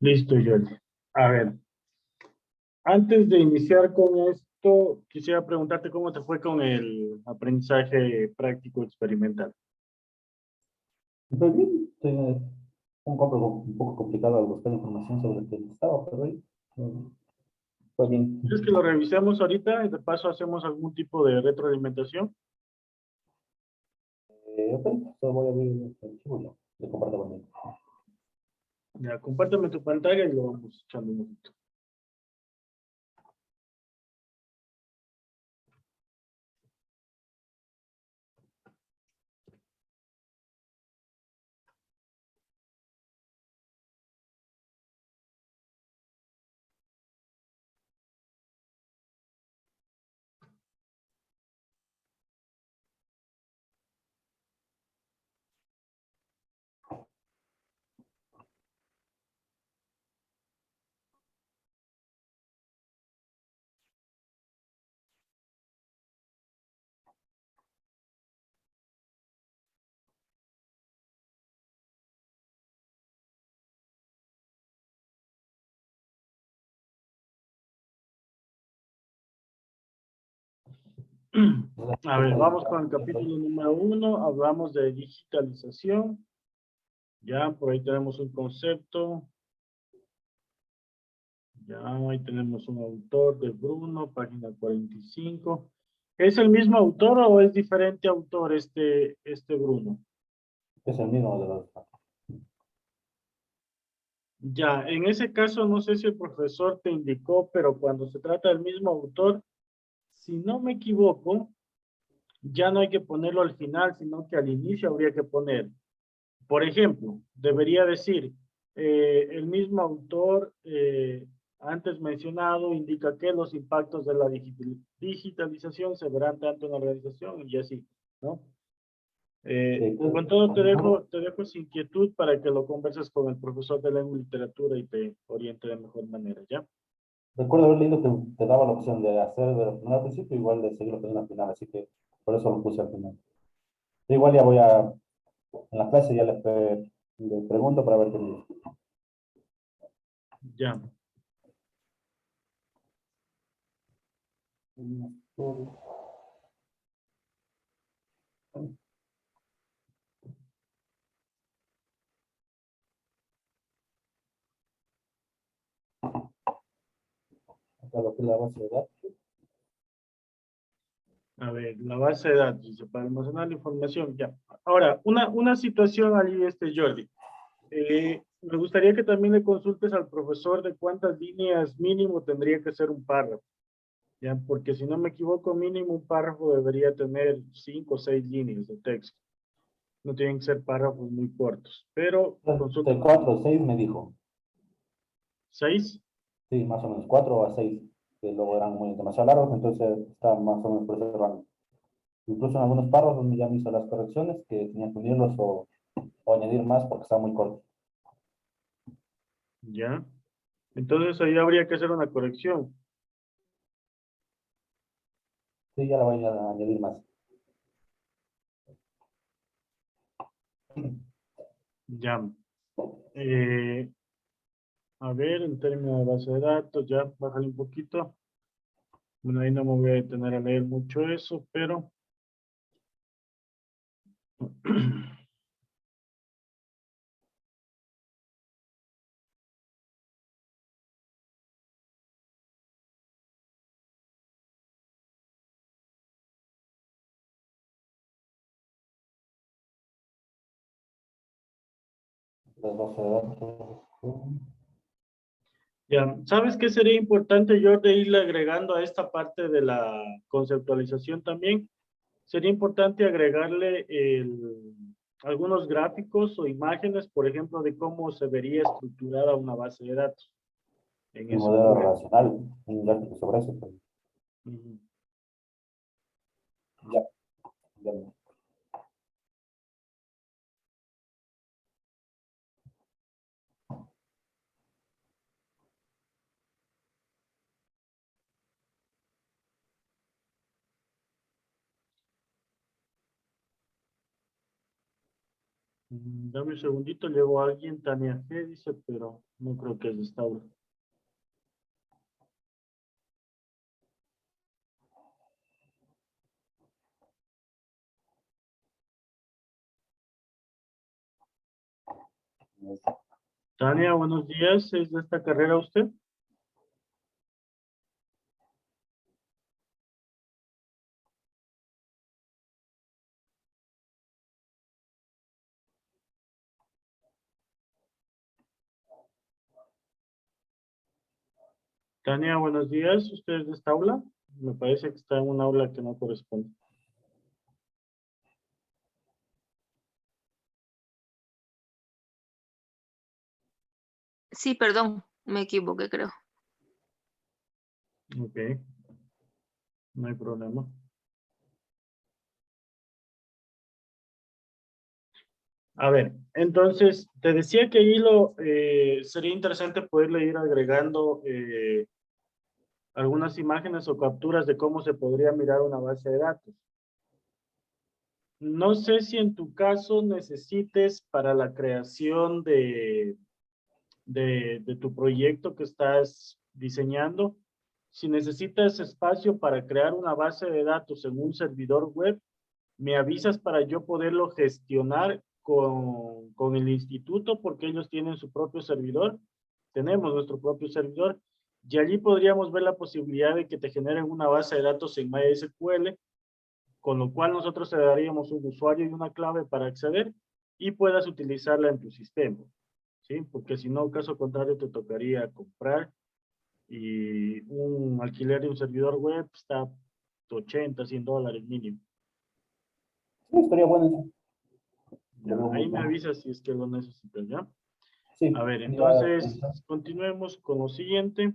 Listo, Jordi. A ver, antes de iniciar con esto, quisiera preguntarte cómo te fue con el aprendizaje práctico experimental. Pues bien, un poco complicado al buscar información sobre el que estaba, pero ahí, fue bien. ¿Quieres que lo revisemos ahorita y de paso hacemos algún tipo de retroalimentación? Ok, solo voy a abrir el archivo y le comparto conmigo. Ya, compárteme tu pantalla y lo vamos echando un poquito. A ver, vamos con el capítulo número 1. Hablamos de digitalización. Ya, por ahí tenemos un concepto. Ya, ahí tenemos un autor de Bruno, página 45. ¿Es el mismo autor o es diferente autor este Bruno? Es el mismo de los. Ya, en ese caso no sé si el profesor te indicó, pero cuando se trata del mismo autor, si no me equivoco, ya no hay que ponerlo al final, sino que al inicio habría que poner. Por ejemplo, debería decir, el mismo autor antes mencionado indica que los impactos de la digitalización se verán tanto en la organización y así, ¿no? Con todo te dejo sin inquietud para que lo converses con el profesor de lengua y literatura y te oriente de mejor manera, ¿ya? Recuerdo haber leído que te daba la opción de hacer de la final al principio, igual de seguirlo con la final, así que por eso lo puse al final. Igual ya en la clase ya le pregunto para ver qué me dice. Ya. Acá lo que es la base de datos. A ver, la base de datos, dice, para almacenar la información, ya. Ahora, una situación allí, Jordi. Me gustaría que también le consultes al profesor de cuántas líneas mínimo tendría que ser un párrafo, ¿ya? Porque si no me equivoco, mínimo un párrafo debería tener 5 o 6 líneas de texto. No tienen que ser párrafos muy cortos, pero consulta. De 4 a 6 me dijo. 6, Sí, más o menos 4 a 6 que luego eran muy demasiado largos, entonces está más o menos por ese rango. Incluso en algunos párrafos ya me hizo las correcciones que tenía que unirlos o añadir más porque está muy corto. ¿ya? Entonces ahí habría que hacer una corrección. Sí, ya la voy a añadir más. Ya. Eh, a ver, en términos de base de datos, ya, bájale un poquito. Bueno, ahí no me voy a detener a leer mucho eso, pero Las bases de datos. ya, ¿sabes qué sería importante yo de irle agregando a esta parte de la conceptualización también? Sería importante agregarle algunos gráficos o imágenes, por ejemplo, de cómo se vería estructurada una base de datos en El ese modelo momento. relacional, un gráfico sobre eso. Pues, Ujú. ya, ya. Dame un segundito, llegó alguien, Tania G, dice, pero no creo que es de esta aula. Tania, buenos días, ¿es de esta carrera usted? Tania, buenos días, ¿usted es de esta aula? Me parece que está en una aula que no corresponde. Sí, perdón, me equivoqué, creo. Ok, no hay problema. A ver, entonces, te decía que ahí sería interesante poderle ir agregando algunas imágenes o capturas de cómo se podría mirar una base de datos. No sé si en tu caso necesites para la creación de tu proyecto que estás diseñando, si necesitas espacio para crear una base de datos en un servidor web, me avisas para yo poderlo gestionar con el instituto porque ellos tienen su propio servidor, tenemos nuestro propio servidor y allí podríamos ver la posibilidad de que te generen una base de datos en MySQL, con lo cual nosotros te daríamos un usuario y una clave para acceder y puedas utilizarla en tu sistema, ¿sí? Porque si no, caso contrario, te tocaría comprar y un alquiler de un servidor web está $80, $100 mínimo. Sí, estaría bueno eso. Ya, Lo veo muy ahí me bien. avisas si es que lo necesitas, ¿ya? Sí, A ver, iba a entonces, revisar. continuemos con lo siguiente.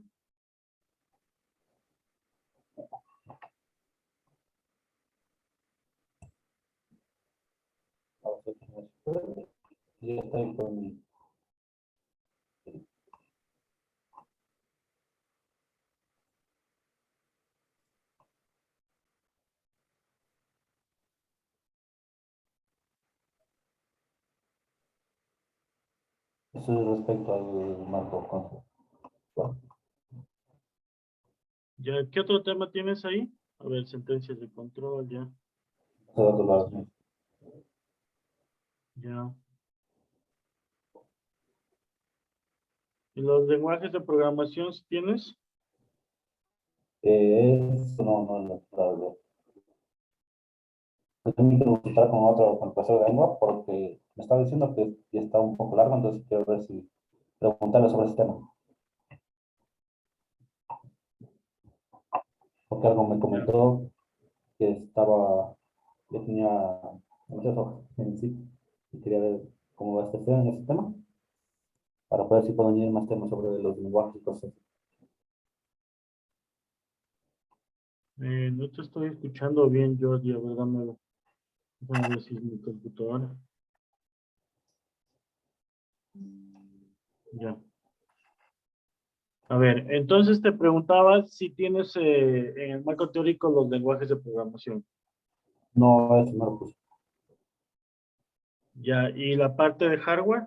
A ver si me puede. Ya estoy con mi. Eso es respecto al marco conceptual. Ya, ¿qué otro tema tienes ahí? A ver, sentencias de control, ya, Todos los lados. ya. ¿Y los lenguajes de programación si tienes? Eso no, la verdad. Yo también quiero consultar con otro, con el profesor de lengua, porque me estaba diciendo que ya está un poco largo, entonces quiero ver si preguntarle sobre ese tema. Porque algo me Ya. comentó que estaba, que tenía muchas hojas en sí, y quería ver cómo va a estar en ese tema, para poder si puedo añadir más temas sobre los lenguajes y cosas. No te estoy escuchando bien, Jordi, a ver, déjame ver si es mi computadora. Ya. A ver, entonces te preguntaba si tienes en el marco teórico los lenguajes de programación. No, eso no lo puse. Ya, ¿y la parte de hardware?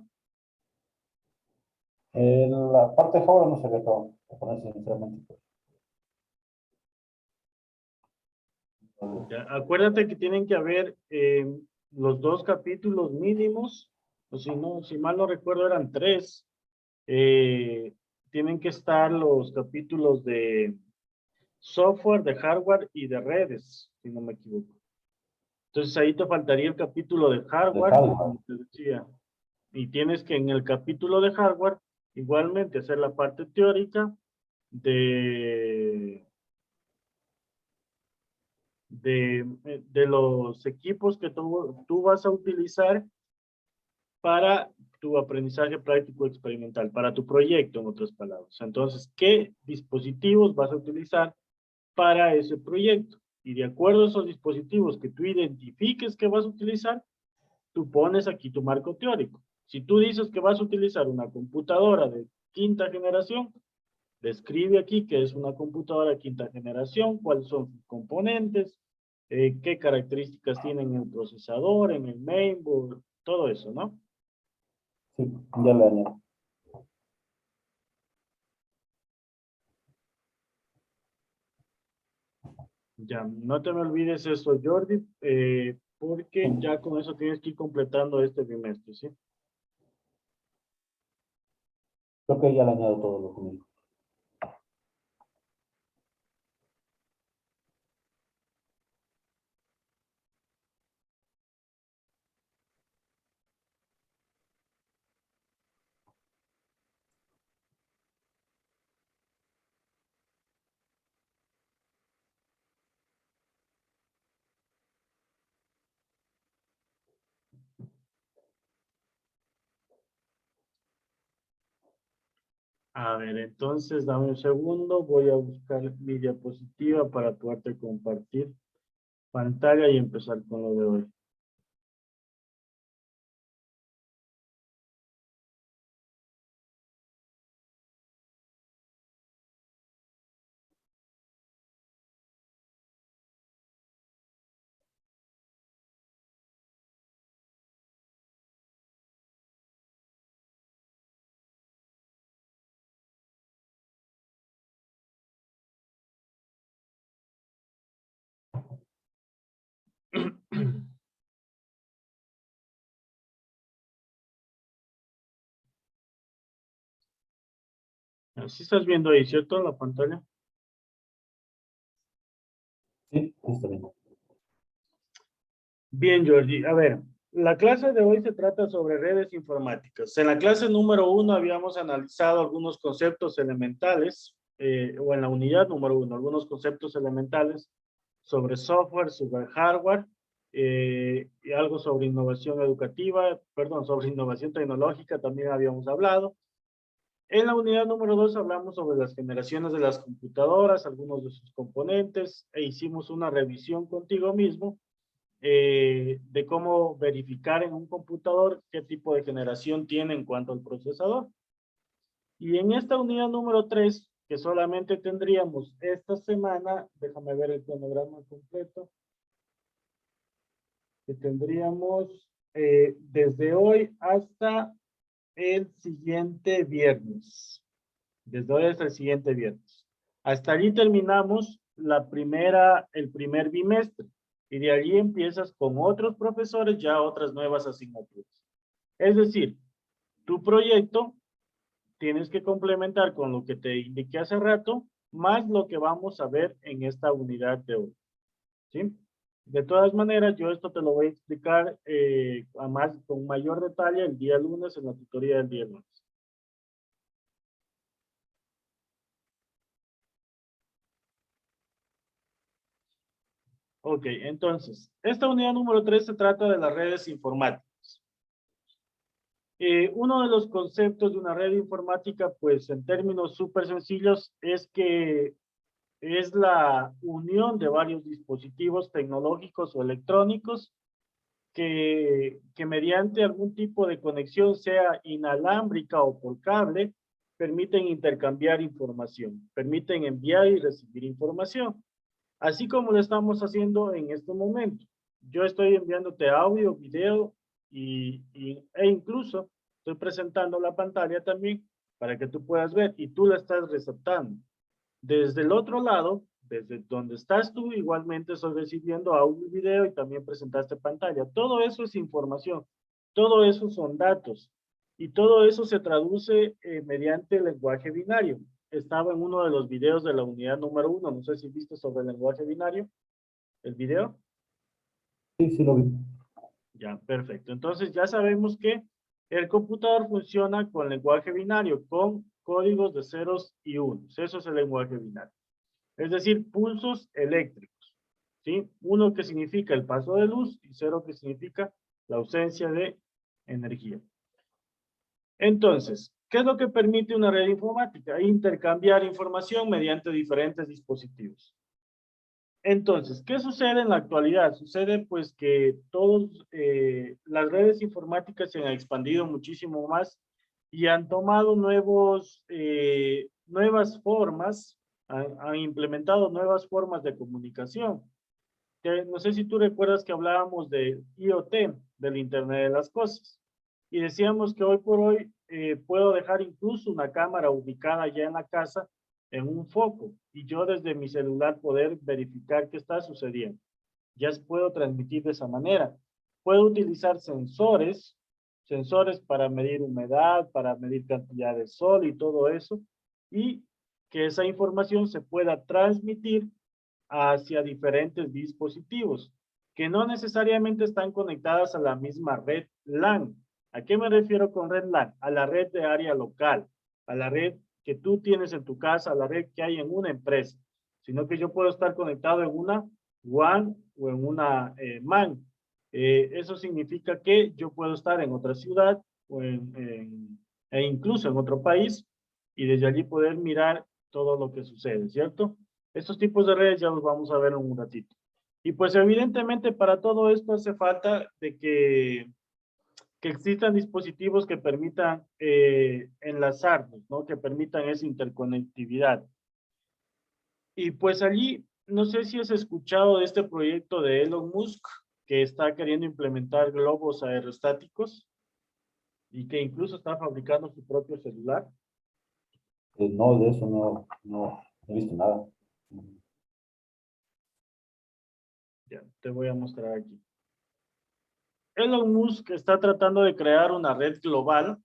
La parte de hardware no se ve todo, para poner sinceramente. Ya, acuérdate que tienen que haber los dos capítulos mínimos, o si no, si mal no recuerdo eran tres. eh, Tienen que estar los capítulos de software, de hardware y de redes, si no me equivoco. Entonces ahí te faltaría el capítulo de De hardware, hardware. como te decía. Y tienes que en el capítulo de hardware igualmente hacer la parte teórica de, de los equipos que tú vas a utilizar para tu aprendizaje práctico experimental, para tu proyecto, en otras palabras. Entonces, ¿qué dispositivos vas a utilizar para ese proyecto? Y de acuerdo a esos dispositivos que tú identifiques que vas a utilizar, tú pones aquí tu marco teórico. Si tú dices que vas a utilizar una computadora de quinta generación, describe aquí que es una computadora de quinta generación, cuáles son sus componentes, qué características tienen en el procesador, en el mainboard, todo eso, ¿no? Sí, ya le añado. Ya, no te me olvides eso, Jordi, porque ya con eso tienes que ir completando este bimestre, ¿sí? Creo que ya le añado todo lo que me dijo. A ver, entonces dame un segundo, voy a buscar mi diapositiva para poderte compartir pantalla y empezar con lo de hoy. Así estás viendo ahí, ¿cierto? La pantalla. Sí, está bien. Bien, Jordi. A ver, la clase de hoy se trata sobre redes informáticas. En la clase número 1 habíamos analizado algunos conceptos elementales, o en la unidad número 1, algunos conceptos elementales sobre software, sobre hardware, y algo sobre innovación educativa, perdón, sobre innovación tecnológica también habíamos hablado. En la unidad número 2 hablamos sobre las generaciones de las computadoras, algunos de sus componentes, e hicimos una revisión contigo mismo de cómo verificar en un computador qué tipo de generación tiene en cuanto al procesador. Y en esta unidad número 3, que solamente tendríamos esta semana, déjame ver el cronograma completo, que tendríamos desde hoy hasta el siguiente viernes. Desde hoy hasta el siguiente viernes. Hasta allí terminamos el primer bimestre. Y de allí empiezas con otros profesores ya otras nuevas asignaturas. Es decir, tu proyecto tienes que complementar con lo que te indiqué hace rato, más lo que vamos a ver en esta unidad de hoy. ¿Sí? De todas maneras, yo esto te lo voy a explicar con mayor detalle el día lunes en la tutoría del día lunes. Ok, entonces, esta unidad número 3 se trata de las redes informáticas. Uno de los conceptos de una red informática, pues en términos súper sencillos, es que es la unión de varios dispositivos tecnológicos o electrónicos que mediante algún tipo de conexión, sea inalámbrica o por cable, permiten intercambiar información, permiten enviar y recibir información. Así como lo estamos haciendo en este momento. Yo estoy enviándote audio, video e incluso estoy presentando la pantalla también para que tú puedas ver y tú la estás receptando. Desde el otro lado, desde donde estás tú, igualmente estoy recibiendo audio y video y también presentaste pantalla. Todo eso es información, todo eso son datos y todo eso se traduce mediante el lenguaje binario. Estaba en uno de los videos de la unidad número 1, no sé si viste sobre el lenguaje binario, el video. Sí, sí lo vi. Ya, perfecto. Entonces ya sabemos que el computador funciona con lenguaje binario, con códigos de ceros y unos. Eso es el lenguaje binario. Es decir, pulsos eléctricos, ¿sí? Uno que significa el paso de luz y cero que significa la ausencia de energía. Entonces, ¿qué es lo que permite una red informática? Intercambiar información mediante diferentes dispositivos. Entonces, ¿qué sucede en la actualidad? Sucede pues que las redes informáticas se han expandido muchísimo más y han tomado nuevas formas, han implementado nuevas formas de comunicación. No sé si tú recuerdas que hablábamos de IoT, del Internet de las cosas. Y decíamos que hoy por hoy puedo dejar incluso una cámara ubicada ya en la casa en un foco y yo desde mi celular poder verificar qué está sucediendo. Ya puedo transmitir de esa manera. Puedo utilizar sensores para medir humedad, para medir cantidad de sol y todo eso, y que esa información se pueda transmitir hacia diferentes dispositivos que no necesariamente están conectadas a la misma red LAN. ¿A qué me refiero con red LAN? A la red de área local, a la red que tú tienes en tu casa, a la red que hay en una empresa, sino que yo puedo estar conectado en una WAN o en una MAN. Eso significa que yo puedo estar en otra ciudad o e incluso en otro país y desde allí poder mirar todo lo que sucede, ¿cierto? Estos tipos de redes ya los vamos a ver en un ratito. Y pues evidentemente para todo esto hace falta de que existan dispositivos que permitan enlazarnos, ¿no? Que permitan esa interconectividad. Y pues allí, no sé si has escuchado de este proyecto de Elon Musk, que está queriendo implementar globos aerostáticos y que incluso está fabricando su propio celular. No, de eso no he visto nada. Ya, te voy a mostrar aquí. Elon Musk está tratando de crear una red global,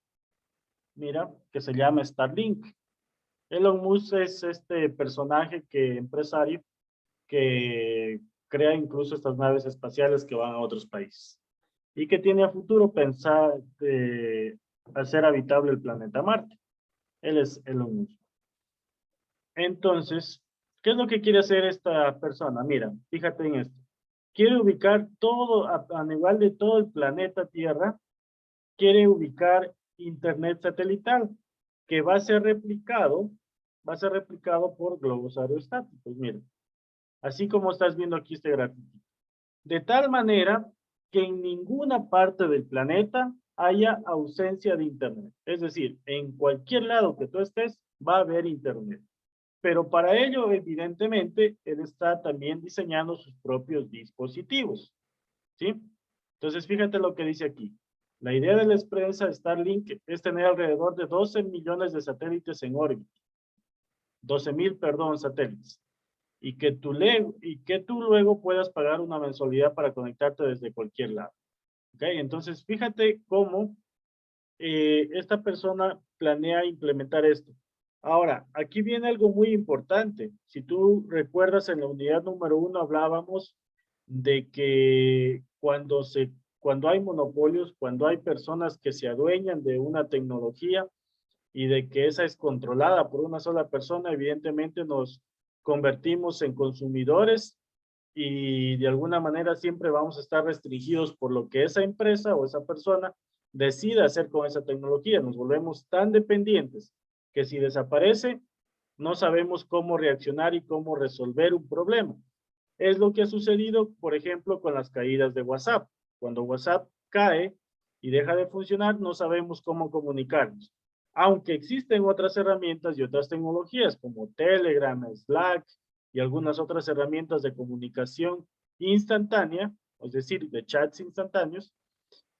mira, que se llama Starlink. Elon Musk es este personaje empresario que crea incluso estas naves espaciales que van a otros países y que tiene a futuro pensar hacer habitable el planeta Marte. Él es Elon Musk. Entonces, ¿qué es lo que quiere hacer esta persona? Mira, fíjate en esto. Quiere ubicar todo a nivel de todo el planeta Tierra, quiere ubicar internet satelital, que va a ser replicado por globos aerostáticos. Mira, así como estás viendo aquí este gráfico. De tal manera que en ninguna parte del planeta haya ausencia de internet. Es decir, en cualquier lado que tú estés, va a haber internet. Pero para ello, evidentemente, él está también diseñando sus propios dispositivos, ¿sí? Entonces, fíjate lo que dice aquí. La idea de la empresa Starlink es tener alrededor de 12 millones de satélites en órbita. 12,000, perdón, satélites. Y que tú luego puedas pagar una mensualidad para conectarte desde cualquier lado. ¿Ok? Entonces, fíjate cómo esta persona planea implementar esto. Ahora, aquí viene algo muy importante. Si tú recuerdas, en la unidad número 1 hablábamos de que cuando hay monopolios, cuando hay personas que se adueñan de una tecnología y de que esa es controlada por una sola persona, evidentemente nos convertimos en consumidores y de alguna manera siempre vamos a estar restringidos por lo que esa empresa o esa persona decida hacer con esa tecnología. Nos volvemos tan dependientes que si desaparece, no sabemos cómo reaccionar y cómo resolver un problema. Es lo que ha sucedido, por ejemplo, con las caídas de WhatsApp. Cuando WhatsApp cae y deja de funcionar, no sabemos cómo comunicarnos. Aunque existen otras herramientas y otras tecnologías como Telegram, Slack y algunas otras herramientas de comunicación instantánea, es decir, de chats instantáneos,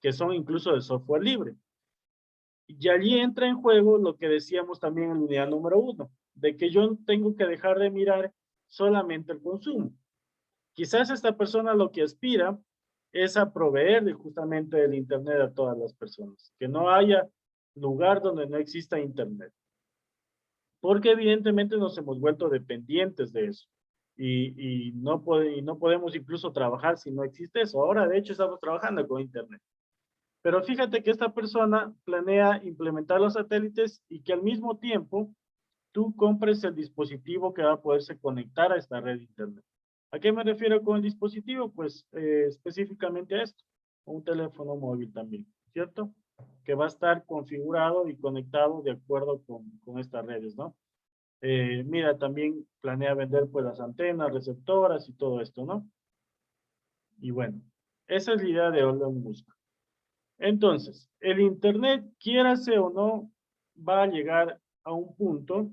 que son incluso de software libre. Y allí entra en juego lo que decíamos también en la unidad número 1, de que yo tengo que dejar de mirar solamente el consumo. Quizás esta persona lo que aspira es a proveer justamente el Internet a todas las personas, que no haya lugar donde no exista Internet. Porque evidentemente nos hemos vuelto dependientes de eso. Y no podemos incluso trabajar si no existe eso. Ahora, de hecho, estamos trabajando con Internet. Pero fíjate que esta persona planea implementar los satélites y que al mismo tiempo tú compres el dispositivo que va a poderse conectar a esta red de Internet. ¿A qué me refiero con el dispositivo? Pues específicamente a esto, un teléfono móvil también, ¿cierto? Que va a estar configurado y conectado de acuerdo con estas redes, ¿no? Mira, también planea vender pues las antenas, receptoras y todo esto, ¿no? Y bueno, esa es la idea de Elon Musk. Entonces, el Internet, quiérase o no, va a llegar a un punto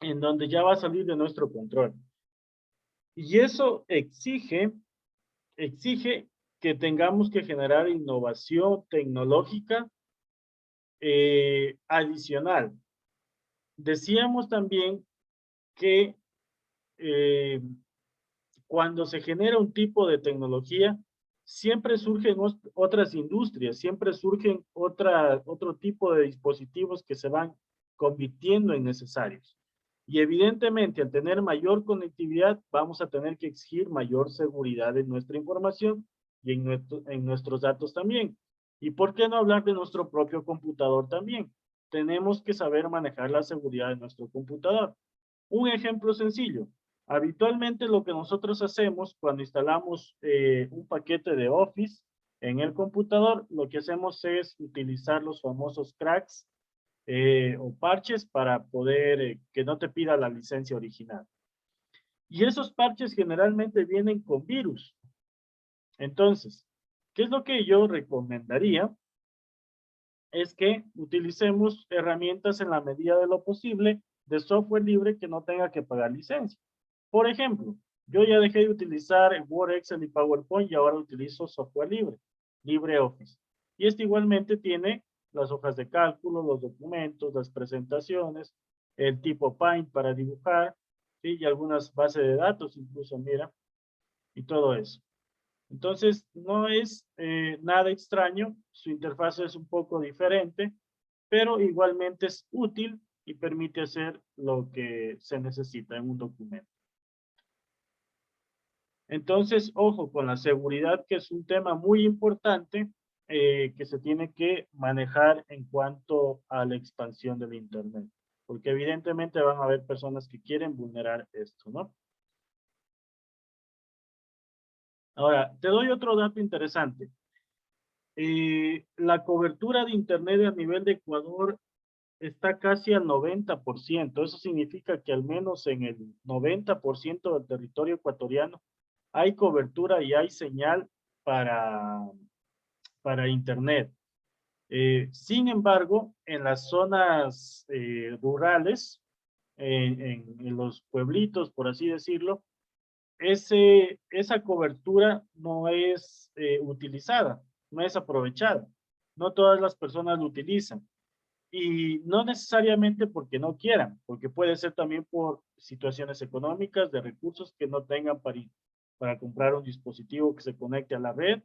en donde ya va a salir de nuestro control. Y eso exige que tengamos que generar innovación tecnológica adicional. Decíamos también que cuando se genera un tipo de tecnología, siempre surgen otras industrias, siempre surgen otro tipo de dispositivos que se van convirtiendo en necesarios. Y evidentemente, al tener mayor conectividad, vamos a tener que exigir mayor seguridad en nuestra información y en nuestros datos también. ¿Y por qué no hablar de nuestro propio computador también? Tenemos que saber manejar la seguridad de nuestro computador. Un ejemplo sencillo. Habitualmente lo que nosotros hacemos cuando instalamos un paquete de Office en el computador, lo que hacemos es utilizar los famosos cracks o parches para poder que no te pida la licencia original. Y esos parches generalmente vienen con virus. Entonces, ¿qué es lo que yo recomendaría? Es que utilicemos herramientas en la medida de lo posible de software libre que no tenga que pagar licencia. Por ejemplo, yo ya dejé de utilizar Word, Excel y PowerPoint y ahora utilizo software libre, LibreOffice. Y este igualmente tiene las hojas de cálculo, los documentos, las presentaciones, el tipo Paint para dibujar, ¿sí? Y algunas bases de datos incluso, mira, y todo eso. Entonces, no es nada extraño, su interfaz es un poco diferente, pero igualmente es útil y permite hacer lo que se necesita en un documento. Entonces, ojo con la seguridad, que es un tema muy importante que se tiene que manejar en cuanto a la expansión del Internet, porque evidentemente van a haber personas que quieren vulnerar esto, ¿no? Ahora, te doy otro dato interesante. La cobertura de Internet a nivel de Ecuador está casi al 90%. Eso significa que al menos en el 90% del territorio ecuatoriano hay cobertura y hay señal para Internet. Sin embargo, en las zonas rurales, en los pueblitos, por así decirlo, esa cobertura no es utilizada, no es aprovechada. No todas las personas lo utilizan. Y no necesariamente porque no quieran, porque puede ser también por situaciones económicas, de recursos que no tengan para comprar un dispositivo que se conecte a la red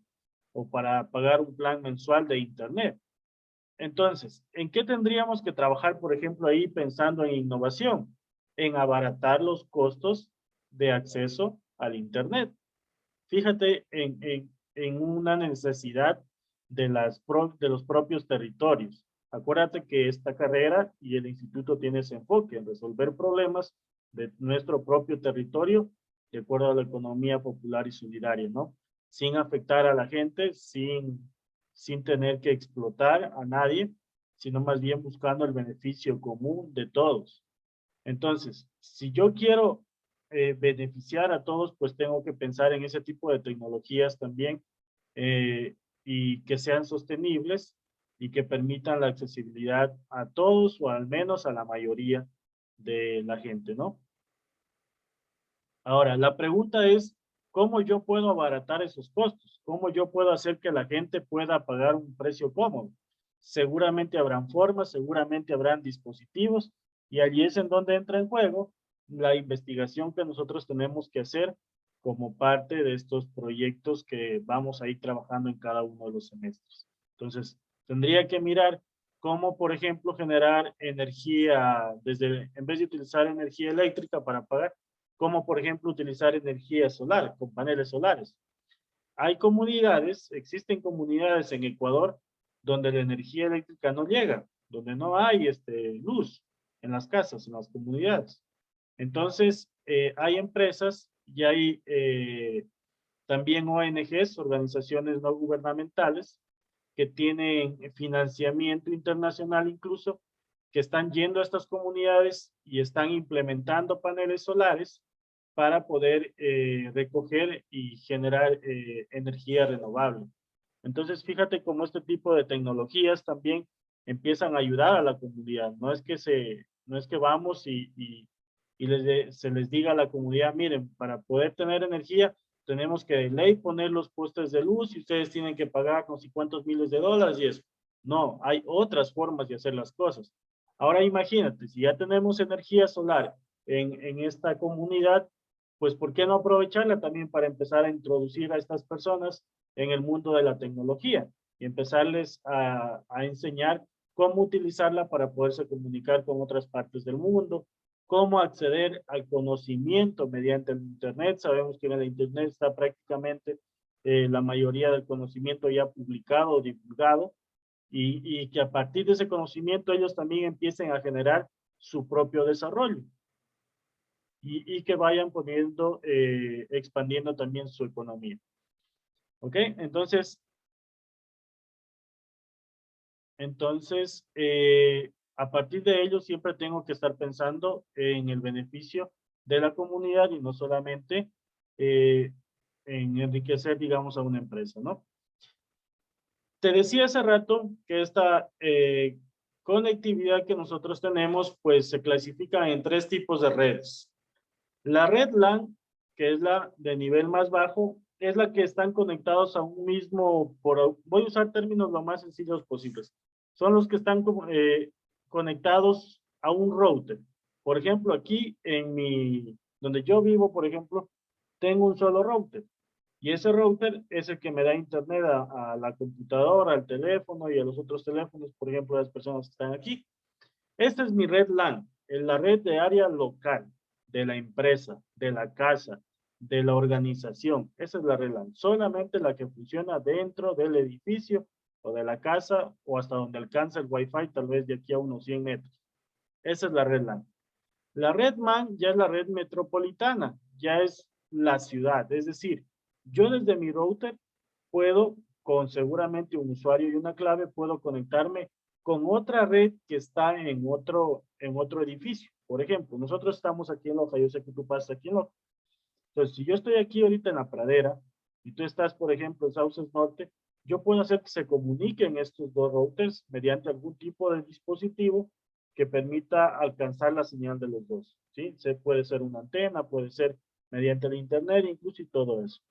o para pagar un plan mensual de Internet. Entonces, ¿en qué tendríamos que trabajar, por ejemplo, ahí pensando en innovación? En abaratar los costos de acceso al Internet. Fíjate en una necesidad de los propios territorios. Acuérdate que esta carrera y el instituto tiene ese enfoque en resolver problemas de nuestro propio territorio de acuerdo a la economía popular y solidaria, ¿no? Sin afectar a la gente, sin tener que explotar a nadie, sino más bien buscando el beneficio común de todos. Entonces, si yo quiero beneficiar a todos, pues tengo que pensar en ese tipo de tecnologías también y que sean sostenibles y que permitan la accesibilidad a todos o al menos a la mayoría de la gente, ¿no? Ahora, la pregunta es, ¿cómo yo puedo abaratar esos costos? ¿Cómo yo puedo hacer que la gente pueda pagar un precio cómodo? Seguramente habrán formas, seguramente habrán dispositivos, y allí es en donde entra en juego la investigación que nosotros tenemos que hacer como parte de estos proyectos que vamos a ir trabajando en cada uno de los semestres. Entonces, tendría que mirar cómo, por ejemplo, generar energía en vez de utilizar energía eléctrica para pagar, como por ejemplo utilizar energía solar con paneles solares. Hay comunidades, existen comunidades en Ecuador donde la energía eléctrica no llega, donde no hay luz en las casas, en las comunidades. Entonces, hay empresas y hay también ONGs, organizaciones no gubernamentales, que tienen financiamiento internacional incluso, que están yendo a estas comunidades y están implementando paneles solares para poder recoger y generar energía renovable. Entonces, fíjate cómo este tipo de tecnologías también empiezan a ayudar a la comunidad. No es que vamos y se les diga a la comunidad, miren, para poder tener energía tenemos que de ley poner los postes de luz y ustedes tienen que pagar no sé cuántos miles de dólares y eso. No, hay otras formas de hacer las cosas. Ahora imagínate, si ya tenemos energía solar en esta comunidad, pues ¿por qué no aprovecharla también para empezar a introducir a estas personas en el mundo de la tecnología y empezarles a enseñar cómo utilizarla para poderse comunicar con otras partes del mundo, cómo acceder al conocimiento mediante el Internet? Sabemos que en el Internet está prácticamente la mayoría del conocimiento ya publicado o divulgado y que a partir de ese conocimiento ellos también empiecen a generar su propio desarrollo y que vayan poniendo, expandiendo también su economía. ¿Ok? Entonces, a partir de ello siempre tengo que estar pensando en el beneficio de la comunidad y no solamente en enriquecer, digamos, a una empresa, ¿no? Te decía hace rato que esta conectividad que nosotros tenemos, pues se clasifica en 3 tipos de redes. La red LAN, que es la de nivel más bajo, es la que están conectados a un mismo, voy a usar términos lo más sencillos posibles. Son los que están conectados a un router. Por ejemplo, aquí donde yo vivo, por ejemplo, tengo un solo router. Y ese router es el que me da internet a la computadora, al teléfono y a los otros teléfonos, por ejemplo, las personas que están aquí. Esta es mi red LAN, es la red de área local, de la empresa, de la casa, de la organización. Esa es la red LAN, solamente la que funciona dentro del edificio o de la casa o hasta donde alcanza el Wi-Fi, tal vez de aquí a unos 100 metros. Esa es la red LAN. La red MAN ya es la red metropolitana, ya es la ciudad, es decir, yo desde mi router puedo, con seguramente un usuario y una clave, puedo conectarme con otra red que está en otro edificio. Por ejemplo, nosotros estamos aquí en Loja, yo sé que tú pasas aquí en Loja. Entonces, si yo estoy aquí ahorita en la pradera y tú estás, por ejemplo, en Sauces Norte, yo puedo hacer que se comuniquen estos dos routers mediante algún tipo de dispositivo que permita alcanzar la señal de los dos, ¿sí? Puede ser una antena, puede ser mediante el internet, incluso y todo eso.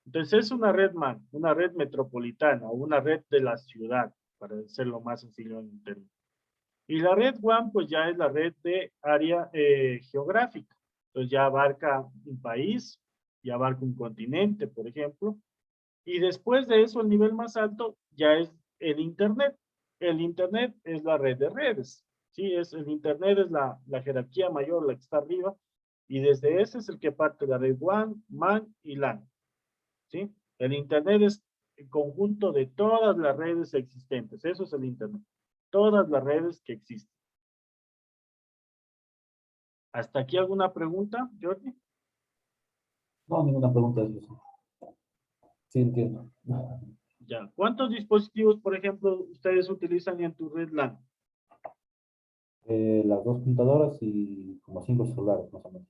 Entonces es una red MAN, una red metropolitana o una red de la ciudad, para hacerlo más sencillo en términos. Y la red WAN, pues ya es la red de área geográfica. Entonces ya abarca un país, ya abarca un continente, por ejemplo. Y después de eso, el nivel más alto ya es el Internet. El Internet es la red de redes. Sí, el Internet es la jerarquía mayor, la que está arriba. Y desde ese es el que parte la red WAN, MAN y LAN. ¿Sí? El Internet es el conjunto de todas las redes existentes. Eso es el Internet. Todas las redes que existen. ¿Hasta aquí alguna pregunta, Jordi? No, ninguna pregunta de eso. Sí, entiendo. Ya. ¿Cuántos dispositivos, por ejemplo, ustedes utilizan en tu red LAN? Las 2 computadoras y como 5 celulares, más o menos.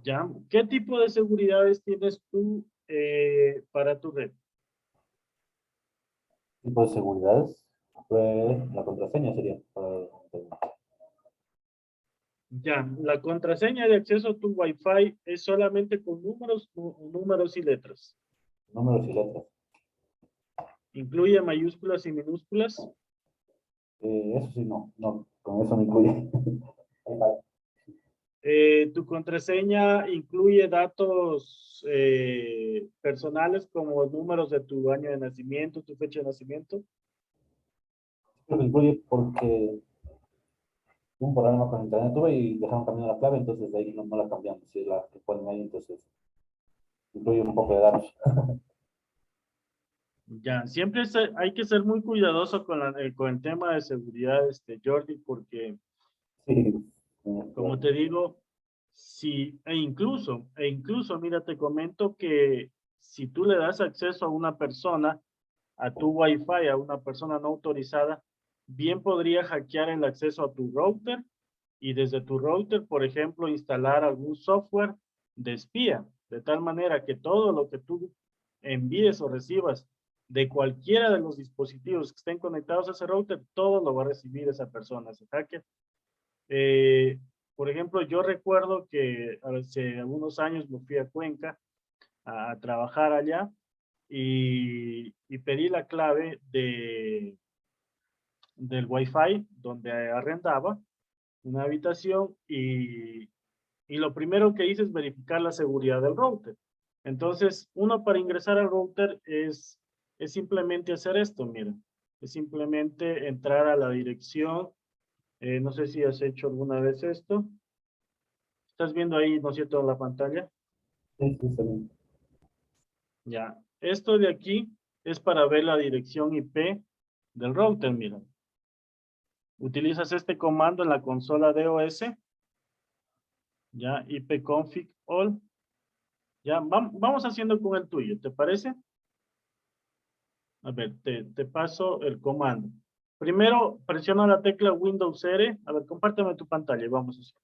¿Ya? ¿Qué tipo de seguridades tienes tú para tu red? Tipo de seguridades, pues la contraseña sería para Ya, la contraseña de acceso a tu Wi-Fi es solamente con números y letras. números y letras. ¿Incluye mayúsculas y minúsculas? Eso sí, no, con eso no incluye. ¿Tu contraseña incluye datos personales como números de tu año de nacimiento, tu fecha de nacimiento? Creo que incluye porque tuve un problema con internet tuve y dejaron cambiando la clave, entonces de ahí no la cambiamos, si la que ponen ahí, entonces incluye un poco de datos. Ya, siempre hay que ser muy cuidadoso con el tema de seguridad, Jordi, porque, Sí, como te digo, e incluso, mira, te comento que si tú le das acceso a una persona, a tu Wi-Fi, a una persona no autorizada, bien podría hackear el acceso a tu router y desde tu router, por ejemplo, instalar algún software de espía, de tal manera que todo lo que tú envíes o recibas de cualquiera de los dispositivos que estén conectados a ese router, todo lo va a recibir esa persona, ese hacker. Por ejemplo, yo recuerdo que hace algunos años me fui a Cuenca a trabajar allá y pedí la clave del Wi-Fi donde arrendaba una habitación y lo primero que hice es verificar la seguridad del router. Entonces, uno para ingresar al router es simplemente hacer esto, mira. Es simplemente entrar a la dirección. No sé si has hecho alguna vez esto. ¿Estás viendo ahí, no es cierto, la pantalla? Sí, sí, está bien. Ya. Esto de aquí es para ver la dirección IP del router, mira. Utilizas este comando en la consola DOS, ya, ipconfig all. Ya, vamos haciendo con el tuyo, ¿te parece? A ver, te paso el comando. Primero, presiona la tecla Windows R. A ver, compárteme tu pantalla y vamos a hacer.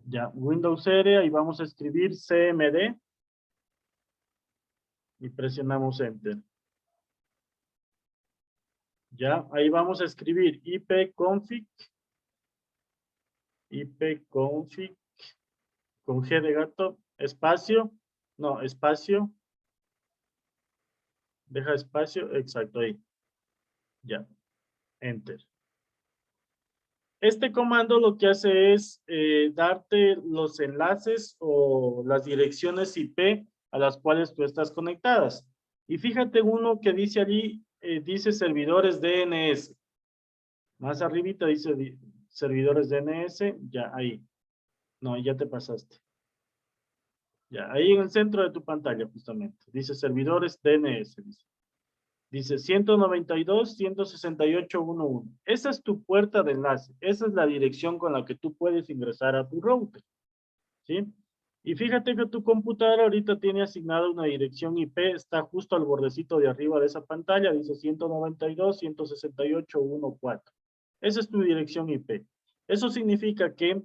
Ya, Windows R, ahí vamos a escribir CMD y presionamos Enter. Ya, ahí vamos a escribir ipconfig con G de gato, espacio, no, espacio, deja espacio, exacto, ahí. Ya, Enter. Este comando lo que hace es darte los enlaces o las direcciones IP a las cuales tú estás conectadas. Y fíjate uno que dice allí, dice servidores DNS. Más arribita dice servidores DNS, ya ahí. No, ya te pasaste. Ya, ahí en el centro de tu pantalla justamente. Dice servidores DNS, dice 192.168.1.1. Esa es tu puerta de enlace. Esa es la dirección con la que tú puedes ingresar a tu router. ¿Sí? Y fíjate que tu computadora ahorita tiene asignada una dirección IP, está justo al bordecito de arriba de esa pantalla, dice 192.168.1.4. Esa es tu dirección IP. Eso significa que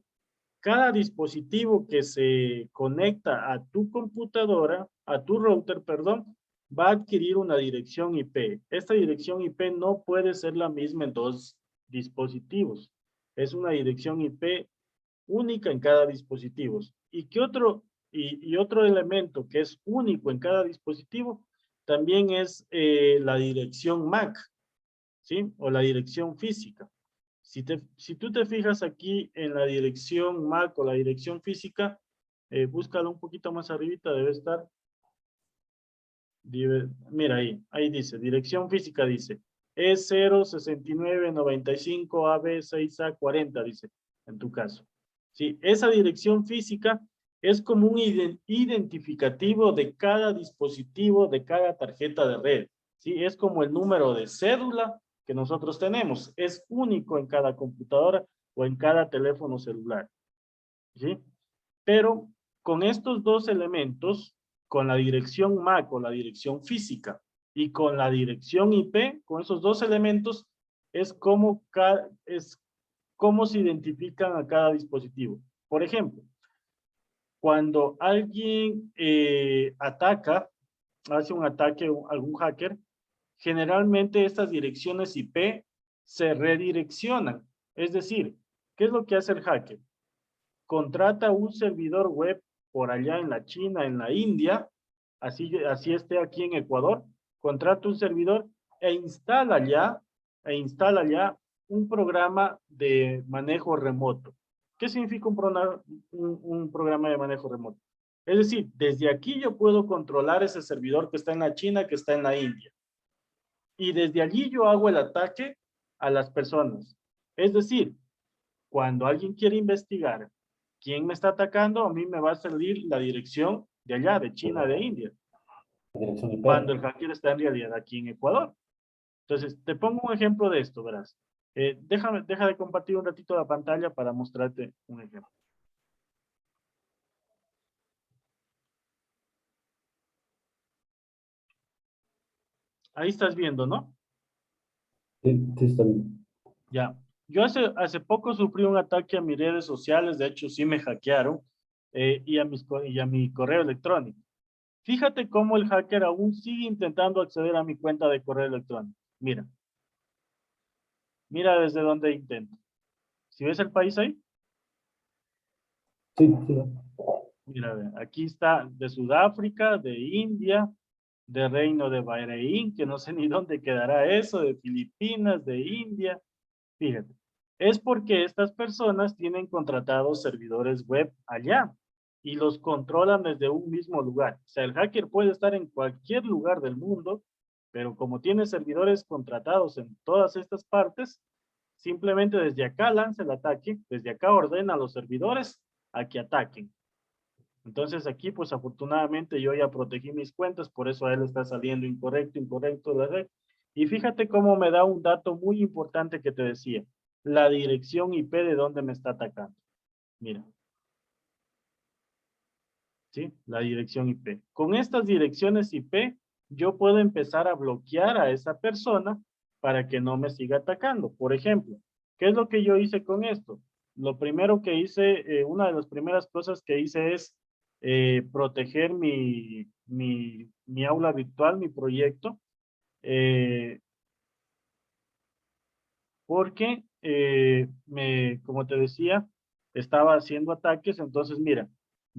cada dispositivo que se conecta a tu computadora, a tu router, perdón, va a adquirir una dirección IP. Esta dirección IP no puede ser la misma en dos dispositivos. Es una dirección IP única en cada dispositivo. Y otro elemento que es único en cada dispositivo también es la dirección MAC, ¿sí? O la dirección física. Si tú te fijas aquí en la dirección MAC o la dirección física, búscalo un poquito más arribita, debe estar. Mira ahí dice, dirección física dice, E06995AB6A40, dice, en tu caso. Sí, esa dirección física es como un identificativo de cada dispositivo, de cada tarjeta de red. Sí, es como el número de cédula que nosotros tenemos. Es único en cada computadora o en cada teléfono celular. ¿Sí? Pero con estos dos elementos, con la dirección MAC o la dirección física y con la dirección IP, con esos dos elementos, es como se identifican a cada dispositivo. Por ejemplo, cuando alguien hace un ataque a algún hacker, generalmente estas direcciones IP se redireccionan. Es decir, ¿qué es lo que hace el hacker? Contrata un servidor web por allá en la China, en la India, así esté aquí en Ecuador, contrata un servidor e instala ya un programa de manejo remoto. ¿Qué significa un programa de manejo remoto? Es decir, desde aquí yo puedo controlar ese servidor que está en la China, que está en la India. Y desde allí yo hago el ataque a las personas. Es decir, cuando alguien quiere investigar quién me está atacando, a mí me va a salir la dirección de allá, de China, de India, La dirección IP. cuando el hacker está en realidad aquí en Ecuador. Entonces, te pongo un ejemplo de esto, verás. Deja de compartir un ratito la pantalla para mostrarte un ejemplo. Ahí estás viendo, ¿no? Sí, sí, está bien. Ya. Yo hace poco sufrí un ataque a mis redes sociales, de hecho sí me hackearon, y a mi correo electrónico. Fíjate cómo el hacker aún sigue intentando acceder a mi cuenta de correo electrónico. Mira. Mira desde dónde intento. ¿Si ves el país ahí? Sí, sí. Mira, ve, aquí está de Sudáfrica, de India, de Reino de Bahrein, que no sé ni dónde quedará eso, de Filipinas, de India. Fíjate, es porque estas personas tienen contratados servidores web allá y los controlan desde un mismo lugar. O sea, el hacker puede estar en cualquier lugar del mundo, pero como tiene servidores contratados en todas estas partes, simplemente desde acá lanza el ataque, desde acá ordena a los servidores a que ataquen. Entonces aquí, pues afortunadamente yo ya protegí mis cuentas, por eso a él está saliendo incorrecto la red. Y fíjate cómo me da un dato muy importante que te decía, la dirección IP de donde me está atacando. Mira. ¿Sí? La dirección IP. Con estas direcciones IP, yo puedo empezar a bloquear a esa persona para que no me siga atacando. Por ejemplo, ¿qué es lo que yo hice con esto? Lo primero que hice, una de las primeras cosas que hice es proteger mi aula virtual, mi proyecto, eh, porque, como te decía, estaba haciendo ataques. Entonces, mira,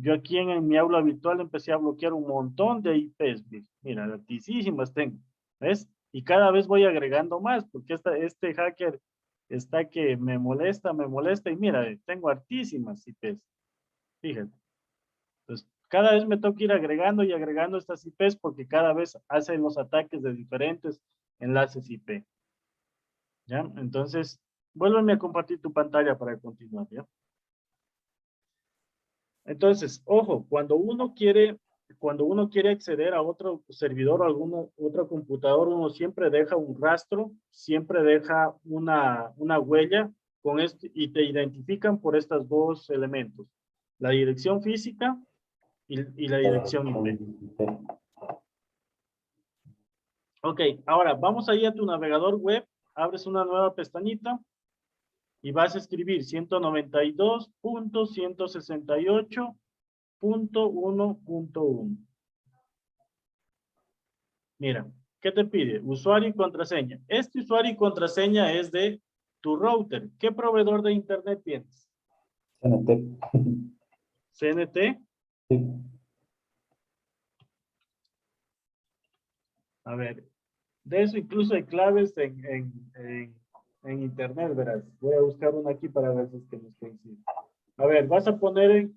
yo aquí en mi aula virtual empecé a bloquear un montón de IPs. Mira, altísimas tengo, ¿ves? Y cada vez voy agregando más, porque este hacker está que me molesta, y mira, tengo altísimas IPs, fíjate. Entonces, cada vez me toca ir agregando y agregando estas IPs porque cada vez hacen los ataques de diferentes enlaces IP. ¿Ya? Entonces, vuélveme a compartir tu pantalla para continuar, ¿ya? Entonces, ojo, cuando uno quiere acceder a otro servidor o alguna otro computador, uno siempre deja un rastro, siempre deja una huella con este, y te identifican por estos dos elementos, la dirección física y la dirección IP. Ok, ahora vamos ahí a tu navegador web, abres una nueva pestañita y vas a escribir 192.168.1.1. Mira, ¿qué te pide? Usuario y contraseña. Este usuario y contraseña es de tu router. ¿Qué proveedor de internet tienes? CNT. CNT. Sí. A ver, de eso incluso hay claves en internet, verás. Voy a buscar una aquí para ver si es que nos coincide. A ver, vas a poner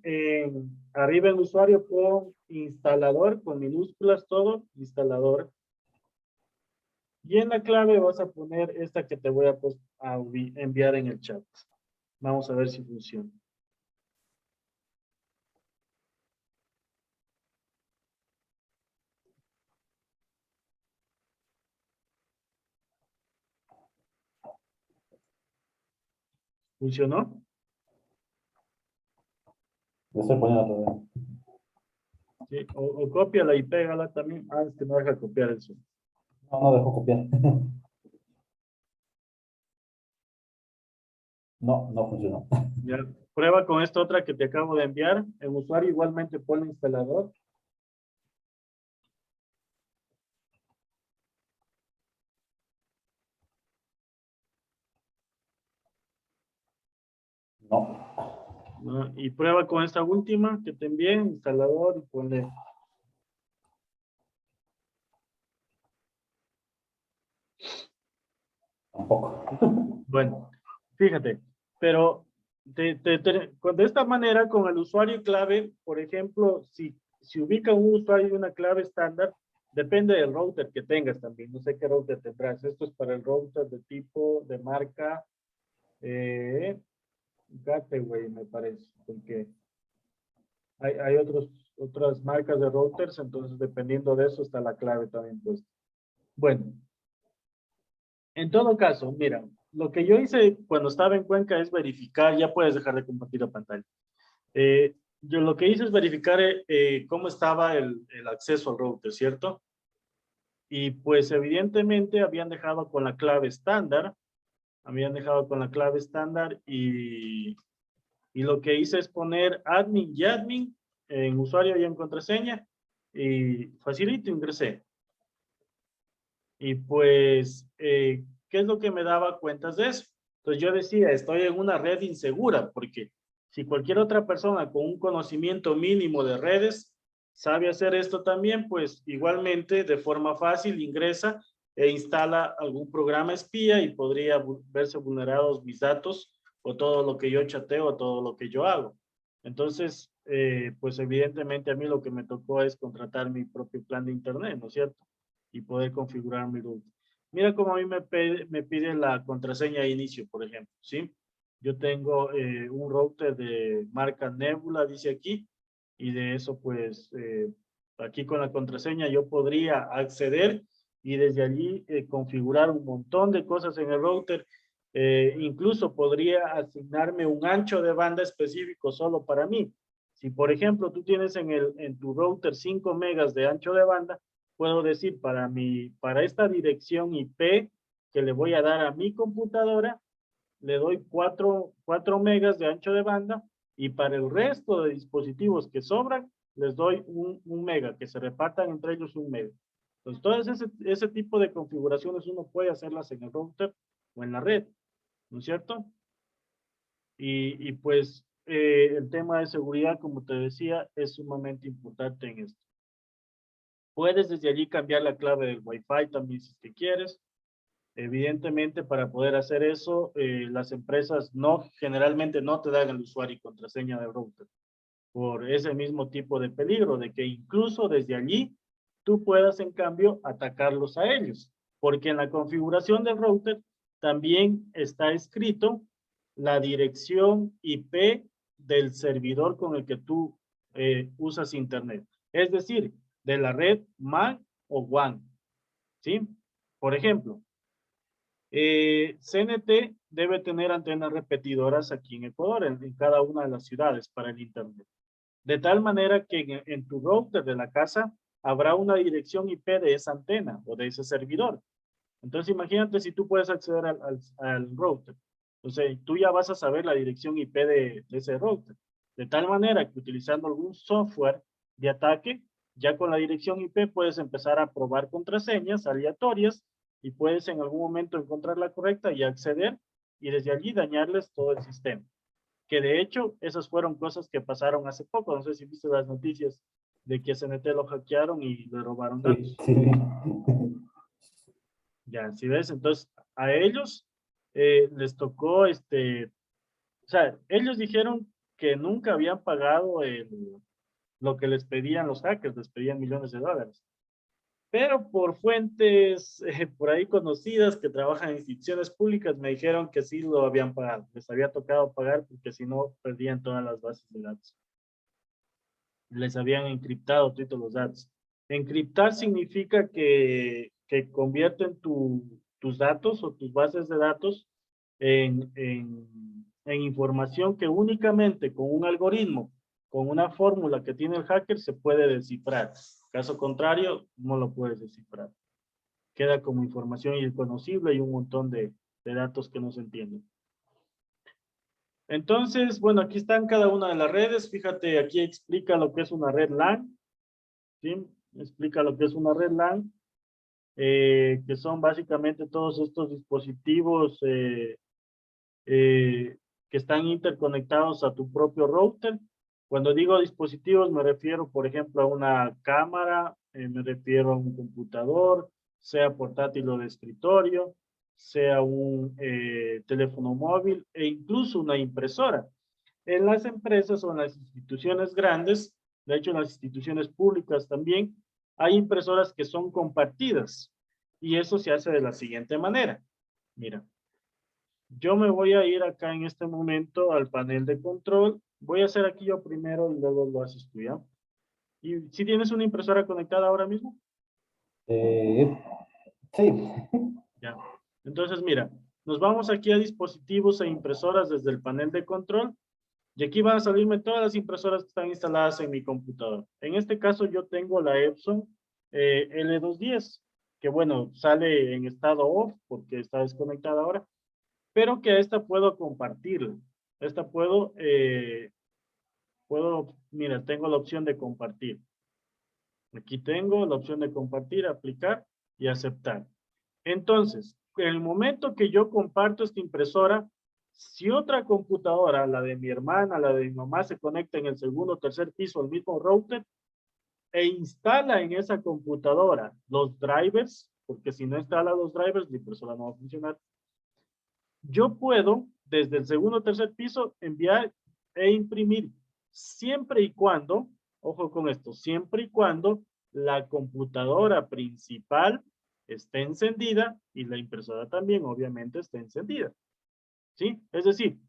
arriba en usuario, pon instalador, con minúsculas todo, instalador. Y en la clave vas a poner esta que te voy a enviar en el chat. Vamos a ver si funciona. ¿Funcionó? Le estoy poniendo todavía. Sí, o cópiala y pégala también. Ah, es que no deja copiar eso. No, no dejó copiar. No, no funcionó. Ya, prueba con esta otra que te acabo de enviar. El usuario igualmente pone instalador. No, ¿No? Y prueba con esta última que te envié, instalador, y ponle. tampoco. Bueno, fíjate, pero de esta manera, con el usuario y clave, por ejemplo, si ubica un usuario y una clave estándar, depende del router que tengas también. No sé qué router tendrás. Esto es para el router de tipo, de marca, Gateway, me parece, porque hay otras marcas de routers, entonces dependiendo de eso está la clave también puesta. Bueno, en todo caso, mira, lo que yo hice cuando estaba en Cuenca es verificar, ya puedes dejar de compartir la pantalla. Yo lo que hice es verificar cómo estaba el acceso al router, ¿cierto? Y pues evidentemente habían dejado con la clave estándar, y lo que hice es poner admin y admin en usuario y en contraseña, Y facilito ingresé. Y pues, ¿qué es lo que me daba cuentas de eso? Entonces yo decía, estoy en una red insegura, porque si cualquier otra persona con un conocimiento mínimo de redes sabe hacer esto también, pues igualmente de forma fácil ingresa e instala algún programa espía y podría verse vulnerados mis datos o todo lo que yo chateo o todo lo que yo hago. Entonces, pues evidentemente a mí lo que me tocó es contratar mi propio plan de internet, ¿no es cierto? Y poder configurar mi router. Mira cómo a mí me pide la contraseña de inicio, por ejemplo, ¿sí? Yo tengo un router de marca Nebula, dice aquí, y de eso pues aquí con la contraseña yo podría acceder y desde allí configurar un montón de cosas en el router. Incluso podría asignarme un ancho de banda específico solo para mí. Si por ejemplo tú tienes en tu router 5 megas de ancho de banda, puedo decir para esta dirección IP que le voy a dar a mi computadora, le doy 4 megas de ancho de banda y para el resto de dispositivos que sobran, les doy un mega, que se repartan entre ellos un mega. Entonces, todo ese tipo de configuraciones uno puede hacerlas en el router o en la red, ¿no es cierto? Y pues el tema de seguridad, como te decía, es sumamente importante en esto. Puedes desde allí cambiar la clave del Wi-Fi también si te quieres. Evidentemente, para poder hacer eso, las empresas generalmente no te dan el usuario y contraseña del router por ese mismo tipo de peligro, de que incluso desde allí tú puedas en cambio atacarlos a ellos, porque en la configuración del router también está escrito la dirección IP del servidor con el que tú usas internet, es decir, de la red MAN o WAN, ¿sí? Por ejemplo, CNT debe tener antenas repetidoras aquí en Ecuador, en cada una de las ciudades para el internet. De tal manera que en tu router de la casa habrá una dirección IP de esa antena o de ese servidor. Entonces imagínate si tú puedes acceder al router. Entonces tú ya vas a saber la dirección IP de ese router. De tal manera que utilizando algún software de ataque, ya con la dirección IP puedes empezar a probar contraseñas aleatorias y puedes en algún momento encontrar la correcta y acceder y desde allí dañarles todo el sistema. Que de hecho, esas fueron cosas que pasaron hace poco. No sé si viste las noticias de que CNT lo hackearon y le robaron Sí, datos. sí. Ya, si ves, entonces a ellos les tocó, o sea, ellos dijeron que nunca habían pagado lo que les pedían los hackers, les pedían millones de dólares. Pero por fuentes por ahí conocidas que trabajan en instituciones públicas me dijeron que sí lo habían pagado. Les había tocado pagar porque si no perdían todas las bases de datos. Les habían encriptado todos los datos. Encriptar significa que convierten tus datos o tus bases de datos en información que únicamente con un algoritmo, con una fórmula que tiene el hacker, se puede descifrar. Caso contrario, no lo puedes descifrar. Queda como información irreconocible y un montón de datos que no se entienden. Entonces, bueno, aquí están cada una de las redes. Fíjate, aquí explica lo que es una red LAN, ¿sí? Explica lo que es una red LAN, que son básicamente todos estos dispositivos que están interconectados a tu propio router. Cuando digo dispositivos, me refiero, por ejemplo, a una cámara, me refiero a un computador, sea portátil o de escritorio, sea un teléfono móvil e incluso una impresora. En las empresas o en las instituciones grandes, de hecho en las instituciones públicas también, hay impresoras que son compartidas y eso se hace de la siguiente manera. Mira, yo me voy a ir acá en este momento al panel de control. Voy a hacer aquí yo primero y luego lo haces tú, ¿ya? ¿Y si tienes una impresora conectada ahora mismo? Eh, sí, Ya. Entonces, mira, nos vamos aquí a dispositivos e impresoras desde el panel de control. Y aquí van a salirme todas las impresoras que están instaladas en mi computador. En este caso yo tengo la Epson L210, que bueno, sale en estado off porque está desconectada ahora, pero que a esta puedo compartirla. Esta mira, tengo la opción de compartir. Aquí tengo la opción de compartir, aplicar y aceptar. Entonces, en el momento que yo comparto esta impresora, si otra computadora, la de mi hermana, la de mi mamá, se conecta en el segundo o tercer piso al mismo router e instala en esa computadora los drivers, porque si no instala los drivers, la impresora no va a funcionar. Yo puedo, desde el segundo o tercer piso, enviar e imprimir siempre y cuando, ojo con esto, siempre y cuando la computadora principal esté encendida y la impresora también obviamente esté encendida. ¿Sí? Es decir,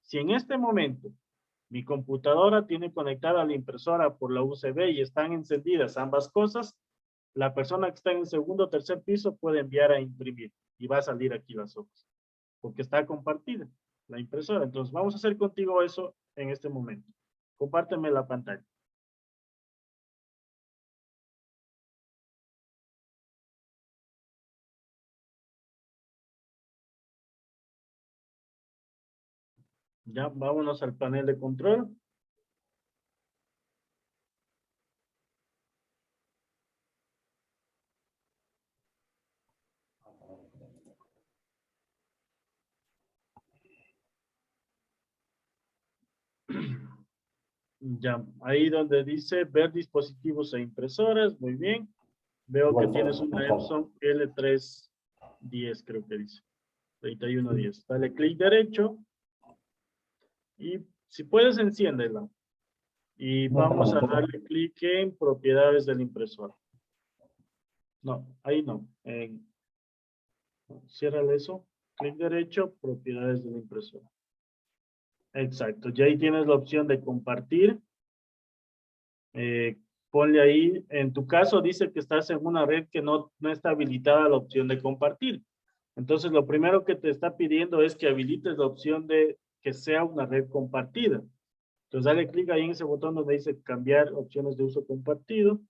si en este momento mi computadora tiene conectada la impresora por la USB y están encendidas ambas cosas, la persona que está en el segundo o tercer piso puede enviar a imprimir y va a salir aquí las hojas, porque está compartida la impresora. Entonces vamos a hacer contigo eso en este momento. Compárteme la pantalla. Ya, vámonos al panel de control. Ya, ahí donde dice ver dispositivos e impresoras, muy bien. Veo que Igual está tienes una responsable. Epson L310, creo que dice. 3110. Dale clic derecho y si puedes, enciéndela. Y No, está vamos a conectado. darle clic en propiedades del impresor. No, ahí no. Ciérrale eso. Clic derecho, propiedades del impresor. Exacto. Ya ahí tienes la opción de compartir. Ponle ahí, en tu caso dice que estás en una red que no está habilitada la opción de compartir. Entonces, lo primero que te está pidiendo es que habilites la opción de que sea una red compartida. Entonces, dale clic ahí en ese botón donde dice cambiar opciones de uso compartido.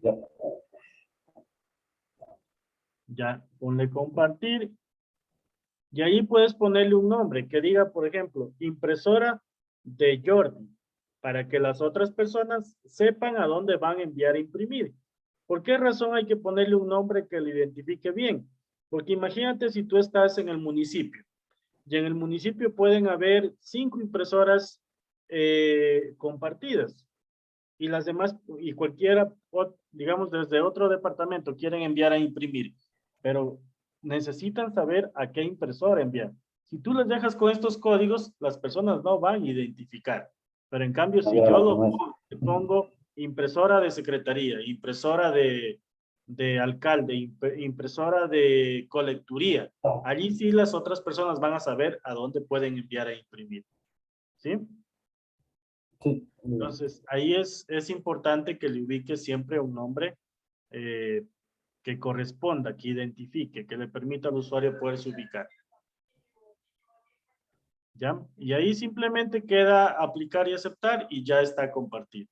Ya. Ya, ponle compartir. Y ahí puedes ponerle un nombre que diga, por ejemplo, impresora de Jordi, para que las otras personas sepan a dónde van a enviar a imprimir. ¿Por qué razón hay que ponerle un nombre que lo identifique bien? Porque imagínate si tú estás en el municipio y en el municipio pueden haber 5 impresoras compartidas y las demás, y cualquiera, digamos, desde otro departamento quieren enviar a imprimir, pero necesitan saber a qué impresora enviar. Si tú les dejas con estos códigos, las personas no van a identificar. Pero en cambio, si Cambiar a yo la que lo no es. pongo impresora de secretaría, impresora de alcalde, impresora de colecturía, allí sí las otras personas van a saber a dónde pueden enviar a imprimir. ¿Sí? Sí. Entonces, ahí es importante que le ubique siempre un nombre eh, que corresponda, que identifique, que le permita al usuario poderse ubicar. ¿Ya? Y ahí simplemente queda aplicar y aceptar y ya está compartido.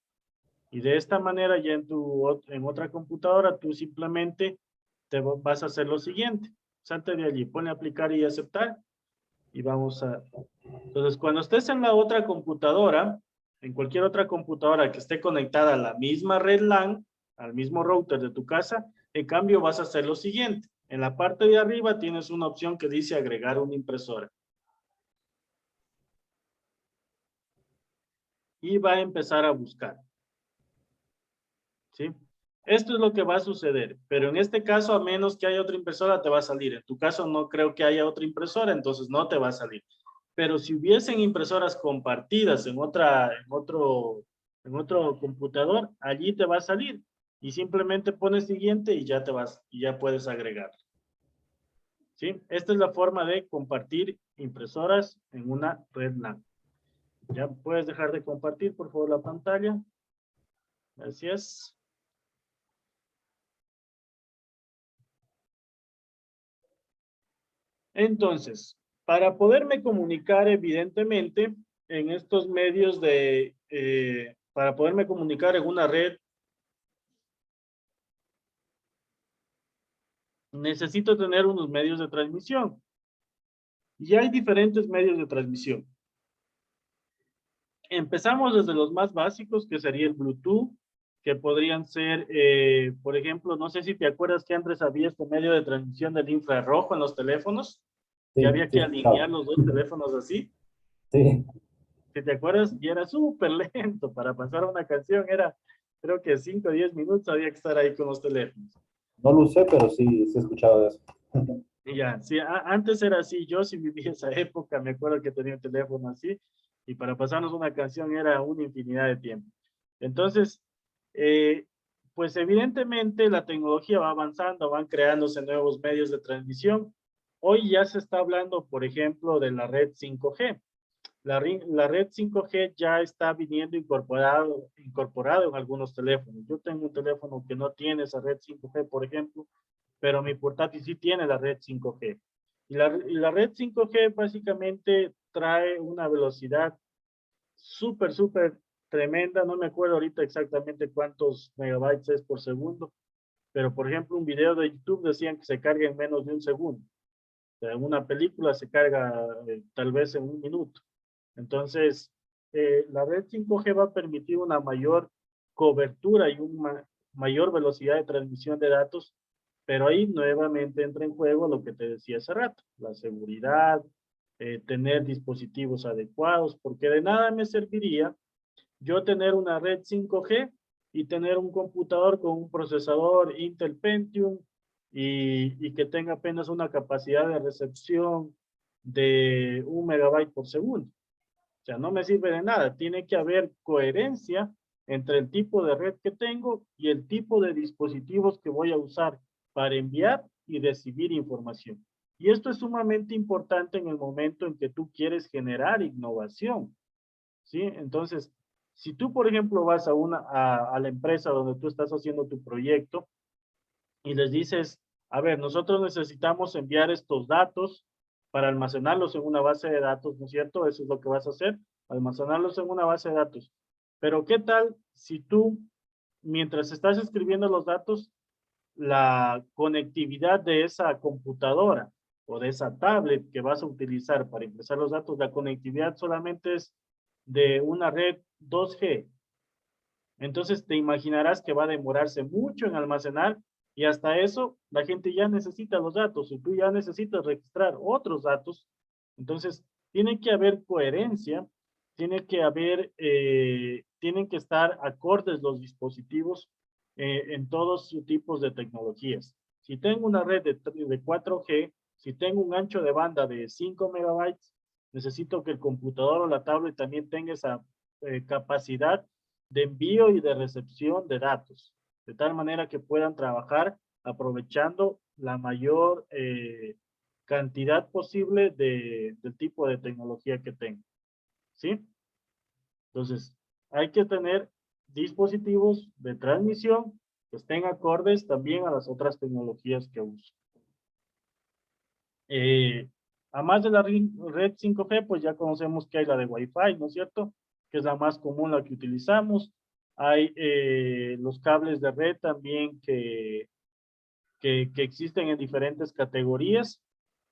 Y de esta manera ya en otra computadora tú simplemente vas a hacer lo siguiente. Salte de allí, pone aplicar y aceptar y vamos a... Entonces, cuando estés en la otra computadora, en cualquier otra computadora que esté conectada a la misma red LAN, al mismo router de tu casa, en cambio vas a hacer lo siguiente. En la parte de arriba tienes una opción que dice agregar una impresora. Y va a empezar a buscar. ¿Sí? Esto es lo que va a suceder, pero en este caso, a menos que haya otra impresora, te va a salir. En tu caso, no creo que haya otra impresora, entonces no te va a salir. Pero si hubiesen impresoras compartidas en otro computador, allí te va a salir. Y simplemente pones siguiente y ya y ya puedes agregar. ¿Sí? Esta es la forma de compartir impresoras en una red LAN. Ya puedes dejar de compartir, por favor, la pantalla. Gracias. Entonces, para poderme comunicar, evidentemente, en estos medios para poderme comunicar en una red, necesito tener unos medios de transmisión. Y hay diferentes medios de transmisión. Empezamos desde los más básicos, que sería el Bluetooth, que podrían ser, por ejemplo, no sé si te acuerdas que antes había este medio de transmisión del infrarrojo en los teléfonos, que Sí, había sí, que alinear los dos teléfonos así. sí, Si te acuerdas, y era súper lento para pasar una canción, era creo que 5 o 10 minutos había que estar ahí con los teléfonos. no lo usé, pero sí, sí he escuchado de eso. Y ya, sí, antes era así, yo sí viví esa época, me acuerdo que tenía un teléfono así, y para pasarnos una canción era una infinidad de tiempo. Entonces, eh, pues evidentemente la tecnología va avanzando, van creándose nuevos medios de transmisión. Hoy ya se está hablando, por ejemplo, de la red 5G. La red 5G ya está viniendo incorporado en algunos teléfonos. Yo tengo un teléfono que no tiene esa red 5G, por ejemplo, pero mi portátil sí tiene la red 5G. Y la red 5G básicamente trae una velocidad súper tremenda. No me acuerdo ahorita exactamente cuántos megabytes es por segundo, pero por ejemplo un video de YouTube decían que se carga en menos de un segundo. O sea, una película se carga tal vez en un minuto. Entonces, la red 5G va a permitir una mayor cobertura y una mayor velocidad de transmisión de datos, pero ahí nuevamente entra en juego lo que te decía hace rato, la seguridad, tener dispositivos adecuados, porque de nada me serviría yo tener una red 5G y tener un computador con un procesador Intel Pentium y que tenga apenas una capacidad de recepción de 1 megabyte por segundo. O sea, no me sirve de nada. Tiene que haber coherencia entre el tipo de red que tengo y el tipo de dispositivos que voy a usar para enviar y recibir información. Y esto es sumamente importante en el momento en que tú quieres generar innovación, ¿sí? Entonces, si tú, por ejemplo, vas a la empresa donde tú estás haciendo tu proyecto y les dices, a ver, nosotros necesitamos enviar estos datos para almacenarlos en una base de datos, ¿no es cierto? Eso es lo que vas a hacer, almacenarlos en una base de datos. Pero ¿qué tal si tú, mientras estás escribiendo los datos, la conectividad de esa computadora o de esa tablet que vas a utilizar para ingresar los datos, la conectividad solamente es de una red 2G? Entonces te imaginarás que va a demorarse mucho en almacenar y hasta eso la gente ya necesita los datos y tú ya necesitas registrar otros datos. Entonces tiene que haber coherencia, tienen que estar acordes los dispositivos en todos sus tipos de tecnologías. Si tengo una red de 4G, si tengo un ancho de banda de 5 megabytes, necesito que el computador o la tablet también tenga esa capacidad de envío y de recepción de datos, de tal manera que puedan trabajar aprovechando la mayor cantidad posible del tipo de tecnología que tengan, ¿sí? Entonces, hay que tener dispositivos de transmisión que estén acordes también a las otras tecnologías que uso. Además de la red 5G, pues ya conocemos que hay la de Wi-Fi, ¿no es cierto? Que es la más común, la que utilizamos. Hay los cables de red también que existen en diferentes categorías.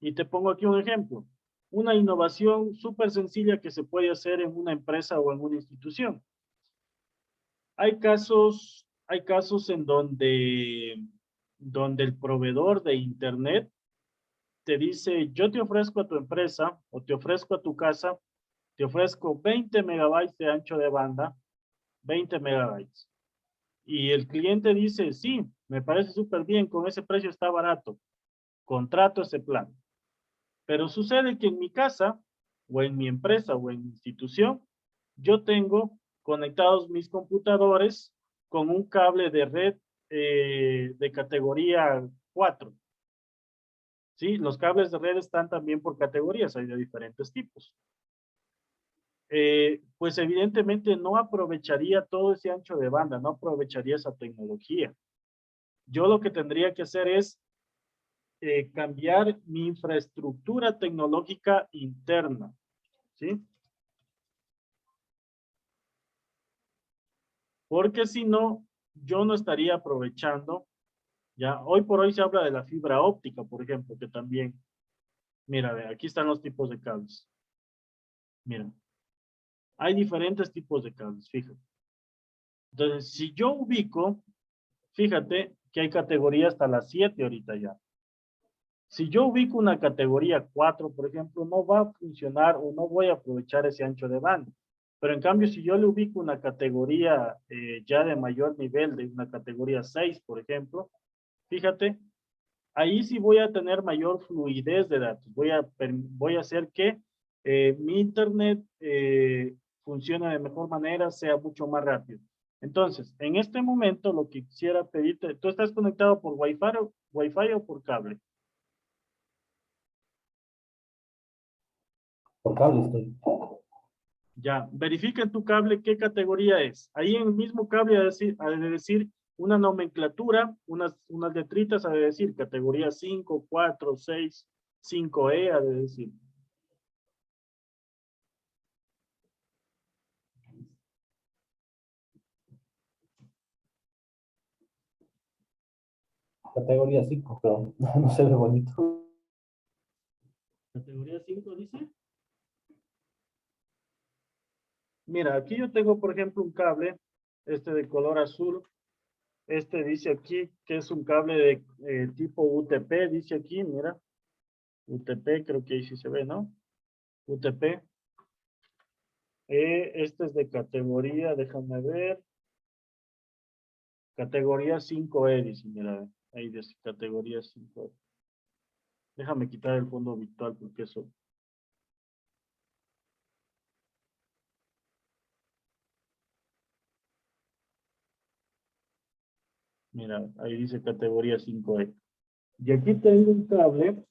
Y te pongo aquí un ejemplo. Una innovación súper sencilla que se puede hacer en una empresa o en una institución. Hay casos en donde el proveedor de Internet te dice, yo te ofrezco a tu empresa o te ofrezco a tu casa, te ofrezco 20 megabytes de ancho de banda, 20 megabytes. Y el cliente dice, sí, me parece súper bien, con ese precio está barato, contrato ese plan. Pero sucede que en mi casa, o en mi empresa, o en mi institución, yo tengo conectados mis computadores con un cable de red de categoría 4. ¿Sí? Los cables de red están también por categorías, hay de diferentes tipos. Pues evidentemente no aprovecharía todo ese ancho de banda, no aprovecharía esa tecnología. Yo lo que tendría que hacer es cambiar mi infraestructura tecnológica interna, ¿sí? Porque si no, yo no estaría aprovechando, ya, hoy por hoy se habla de la fibra óptica, por ejemplo, que también, mira, ve, aquí están los tipos de cables. Mira, Hay diferentes tipos de cables, fíjate. Entonces, si yo ubico, fíjate que hay categoría hasta las 7 ahorita ya. Si yo ubico una categoría 4, por ejemplo, no va a funcionar o no voy a aprovechar ese ancho de banda. Pero en cambio, si yo le ubico una categoría ya de mayor nivel, de una categoría 6, por ejemplo, fíjate, ahí sí voy a tener mayor fluidez de datos. Voy a hacer que mi internet funcione de mejor manera, sea mucho más rápido. Entonces, en este momento lo que quisiera pedirte, ¿tú estás conectado por Wi-Fi o por cable? Por cable estoy. Ya, verifica en tu cable qué categoría es. Ahí en el mismo cable ha de decir una nomenclatura, unas letritas, ha de decir categoría 5, 4, 6, 5E, ha de decir. Categoría 5, pero no se ve bonito. ¿Categoría 5 dice? Mira, aquí yo tengo, por ejemplo, un cable, este de color azul. Este dice aquí que es un cable de tipo UTP, dice aquí, mira. UTP, creo que ahí sí se ve, ¿no? UTP. Este es de categoría, déjame ver. Categoría 5E, dice, mira, ahí dice categoría 5E. Déjame quitar el fondo virtual porque eso. Mira, ahí dice categoría 5E. Y aquí tengo un cable.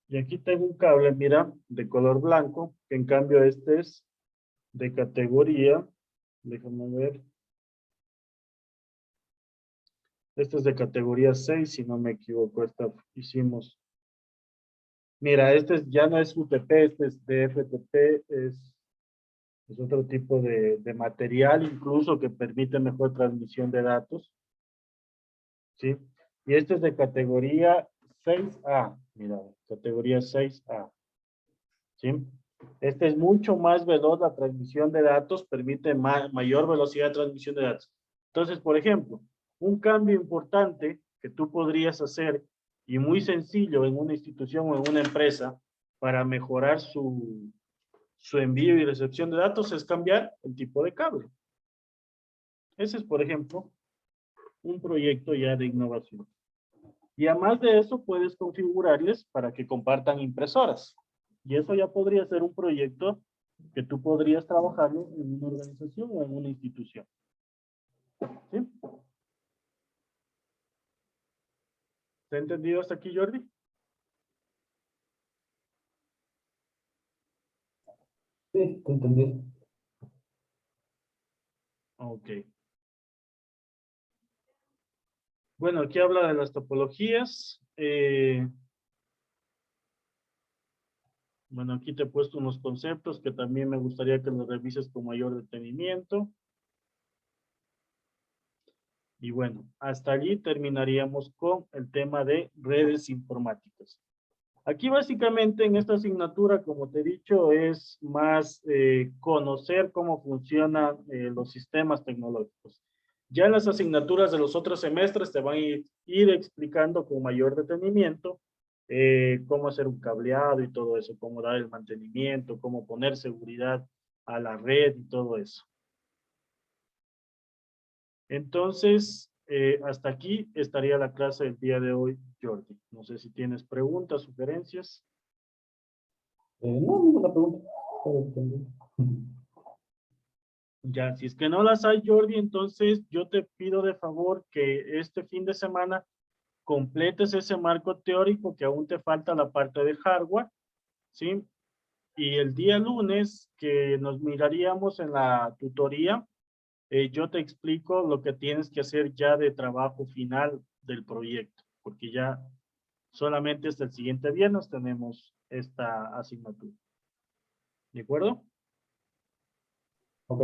Y aquí tengo un cable, mira, de color blanco, que en cambio este es de categoría. Déjame ver. Este es de categoría 6, si no me equivoco. Hicimos. Mira, ya no es UTP, este es de FTP, es otro tipo de material incluso que permite mejor transmisión de datos. ¿Sí? Y este es de categoría 6A. Mira, categoría 6A. ¿Sí? Este es mucho más veloz la transmisión de datos, permite mayor velocidad de transmisión de datos. Entonces, por ejemplo, un cambio importante que tú podrías hacer y muy sencillo en una institución o en una empresa para mejorar su envío y recepción de datos es cambiar el tipo de cable. Ese es, por ejemplo, un proyecto ya de innovación. Y además de eso, puedes configurarles para que compartan impresoras. Y eso ya podría ser un proyecto que tú podrías trabajar en una organización o en una institución. ¿Sí? ¿Te ha entendido hasta aquí, Jordi? Sí, te entendí. Ok. Bueno, aquí habla de las topologías. Bueno, aquí te he puesto unos conceptos que también me gustaría que los revises con mayor detenimiento. Y bueno, hasta allí terminaríamos con el tema de redes informáticas. Aquí básicamente en esta asignatura, como te he dicho, es más conocer cómo funcionan los sistemas tecnológicos. Ya en las asignaturas de los otros semestres te van a ir explicando con mayor detenimiento cómo hacer un cableado y todo eso, cómo dar el mantenimiento, cómo poner seguridad a la red y todo eso. Entonces, hasta aquí estaría la clase del día de hoy, Jordi. No sé si tienes preguntas, sugerencias. No, ninguna pregunta. Todo entendido. Ya, si es que no las hay, Jordi, entonces yo te pido de favor que este fin de semana completes ese marco teórico que aún te falta la parte de hardware, ¿sí? Y el día lunes que nos miraríamos en la tutoría, yo te explico lo que tienes que hacer ya de trabajo final del proyecto, porque ya solamente hasta el siguiente viernes tenemos esta asignatura. ¿De acuerdo?